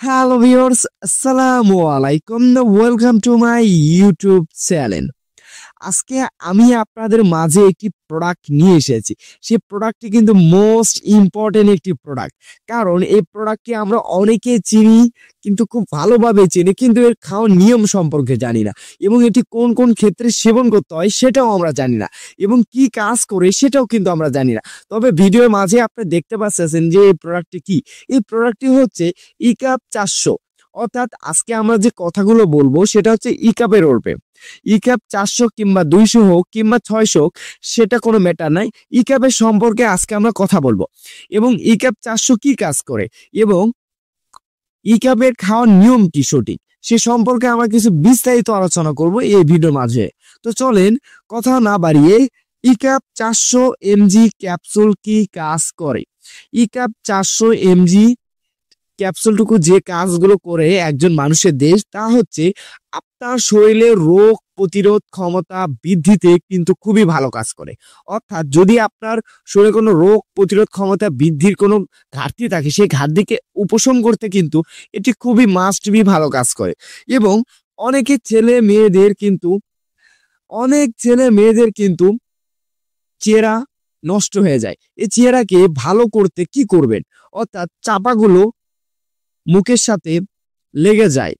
Hello viewers, Assalamu alaikum. Welcome to my YouTube channel. আজকে আমি আপনাদের মাঝে একটি প্রোডাক্ট নিয়ে এসেছি। সেই প্রোডাক্টটি কিন্তু মোস্ট ইম্পর্টেন্ট একটি প্রোডাক্ট, কারণ এই প্রোডাক্টটি আমরা অনেকে চিনি, কিন্তু খুব ভালোভাবে চিনি, কিন্তু এর খাওয়ার নিয়ম সম্পর্কে জানি না, এবং এটি কোন কোন ক্ষেত্রে সেবন করতে হয় সেটাও আমরা জানি না, এবং কি কাজ করে সেটাও কিন্তু আমরা জানি না। তবে ভিডিওর মাঝে আপনি দেখতে পাচ্ছেন যে এই প্রোডাক্টটি কি। এই প্রোডাক্টটি হচ্ছে ইকাপ 400। অর্থাৎ আজকে আমরা যে কথাগুলো বলবো সেটা হচ্ছে ইকাপের উপরে। ইকাপ 400 কিংবা 200 হোক কিংবা 600 হোক, সেটা কোনো ম্যাটার নাই। ইকাপের সম্পর্কে আজকে আমরা কথা বলবো, এবং ইকাপ 400 কি কাজ করে এবং ইকাপের খাওয়ার নিয়ম কি সঠিক সে সম্পর্কে আমরা কিছু বিস্তারিত আলোচনা করব এই ভিডিওর মাঝে। তো চলেন কথা না বাড়িয়ে, ইকাপ 400 mg ক্যাপসুল কি কাজ করে। ইকাপ 400 mg ক্যাপসুলটুকু যে কাজগুলো করে একজন মানুষের দেশ, তা হচ্ছে আপনার শরীরে রোগ প্রতিরোধ ক্ষমতা বৃদ্ধিতে কিন্তু খুবই ভালো কাজ করে। অর্থাৎ যদি আপনার শরীরে কোনো রোগ প্রতিরোধ ক্ষমতা বৃদ্ধির কোনো ঘাটতি থাকে, সেই ঘাটতিকে উপশম করতে কিন্তু এটি খুবই মাস্ট বি ভালো কাজ করে। এবং অনেক ছেলে মেয়েদের কিন্তু চেহারা নষ্ট হয়ে যায়। এই চেহারাকে ভালো করতে কি করবেন, অর্থাৎ চাপাগুলো মুখের সাথে লেগে যায়,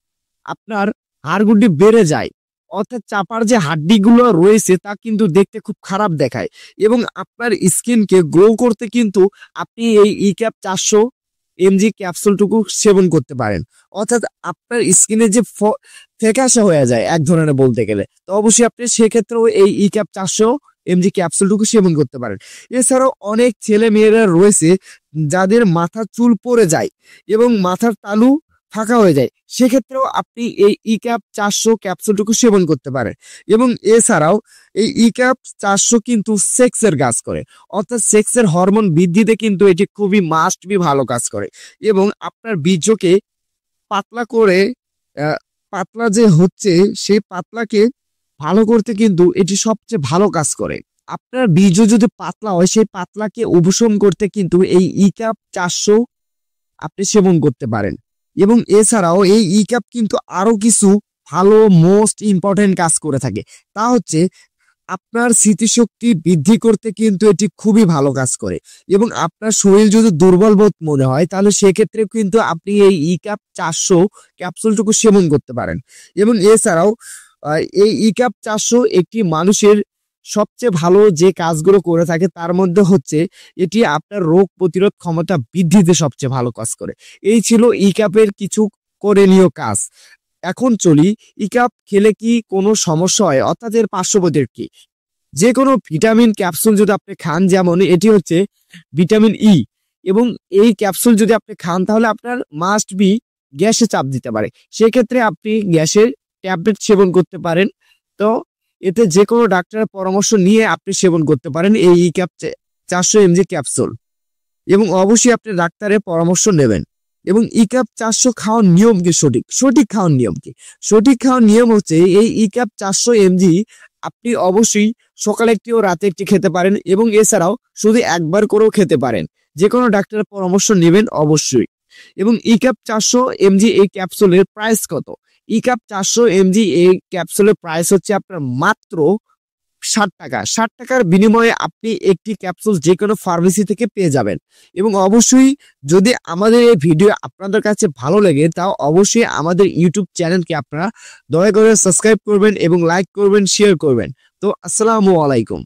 আপনার হাড়গুড্ডি বেড়ে যায়, অর্থাৎ চাপার যে হাড্ডিগুলো রয়েছে তা কিন্তু দেখতে খুব খারাপ দেখায়। এবং আপনার স্কিনকে গ্লো করতে কিন্তু আপনি এই ইকাপ 400 mg ক্যাপসুলটুকু সেবন করতে পারেন। অর্থাৎ আপনার স্কিনে যে ফ্যাকাশে হয়ে যায় এক ধরনের বলতে গেলে, তো অবশ্যই আপনি সেক্ষেত্রেও এই ইকাপ 400 mg ক্যাপসুলটুকু সেবন করতে পারেন। এছাড়াও অনেক ছেলে মেয়েরা রয়েছে যাদের মাথার চুল পড়ে যায় এবং মাথার তালু ফাঁকা হয়ে যায়, সেক্ষেত্রেও আপনি এই ইকাপ 400 ক্যাপসুলটুকু সেবন করতে পারেন। এবং এছাড়াও এই ইকাপ 400 কিন্তু সেক্সের কাজ করে, অর্থাৎ সেক্সের হরমোন বৃদ্ধিতে কিন্তু এটি খুবই মাস্ট বি ভালো কাজ করে। এবং আপনার বীর্যকে পাতলা করে পাতলা যে হচ্ছে সেই পাতলাকে ভালো করতে কিন্তু এটি সবচেয়ে ভালো কাজ করে। আপনার বীর্য যদি পাতলা হয়, সেই পাতলাকে উপশম করতে কিন্তু এই ইকাপ 400 আপনি সেবন করতে পারেন। এবং এছাড়াও এই ইকাপ কিন্তু আরো কিছু ভালো মোস্ট ইম্পর্টেন্ট কাজ করে থাকে, তা হচ্ছে আপনার স্মৃতিশক্তি বৃদ্ধি করতে কিন্তু এটি খুবই ভালো কাজ করে। এবং আপনার শরীর যদি দুর্বল বোধ মনে হয়, তাহলে সেক্ষেত্রে কিন্তু আপনি এই ইকাপ 400 ক্যাপসুলটুকু সেবন করতে পারেন। এবং এছাড়াও এই ইকাপ 400 একটি মানুষের সবচেয়ে ভালো যে কাজগুলো করে থাকে তার মধ্যে হচ্ছে এটি আপনার রোগ প্রতিরোধ ক্ষমতা বৃদ্ধিতে সবচেয়ে ভালো কাজ করে। এই ছিল ইকাপের কিছু করণীয় কাজ। এখন চলি, ইকাপ খেলে কি কোনো সমস্যা হয়, অর্থাৎ এর পার্শ্বপ্রতিক্রিয়া কি। যে কোনো ভিটামিন ক্যাপসুল যদি আপনি খান, যেমন এটি হচ্ছে ভিটামিন ই, এবং এই ক্যাপসুল যদি আপনি খান তাহলে আপনার মাস্ট বি গ্যাসে চাপ দিতে পারে, সেক্ষেত্রে আপনি গ্যাসের ট্যাবলেট সেবন করতে পারেন। তো এতে যে কোনো ডাক্তারের পরামর্শ নিয়ে আপনি সেবন করতে পারেন এই ইকাপ 400 mg ক্যাপসুল, এবং অবশ্যই আপনি ডাক্তারের পরামর্শ নেবেন। এবং ইকাপ 400 খাওয়ার নিয়ম কি, সঠিক খাওয়ার নিয়ম কি। সঠিক খাওয়ার নিয়ম হচ্ছে এই ইকাপ 400 mg আপনি অবশ্যই সকালে একটি ও রাতে একটি খেতে পারেন, এবং এছাড়াও শুধু একবার করেও খেতে পারেন। যে কোনো ডাক্তারের পরামর্শ নেবেন অবশ্যই। এবং ইকাপ 400 mg এই ক্যাপসুলের প্রাইস কত। ইকাপ 400 mg এই ক্যাপসুলের প্রাইস হচ্ছে আপনার মাত্র 60 টাকা। 60 টাকার বিনিময়ে আপনি একটি ক্যাপসুল যে কোনো ফার্মেসি থেকে পেয়ে যাবেন। এবং অবশ্যই যদি আমাদের এই ভিডিও আপনাদের কাছে ভালো লাগে, তাও অবশ্যই আমাদের ইউটিউব চ্যানেলকে আপনারা দয়া করে সাবস্ক্রাইব করবেন এবং লাইক করবেন, শেয়ার করবেন। তো আসসালামু আলাইকুম।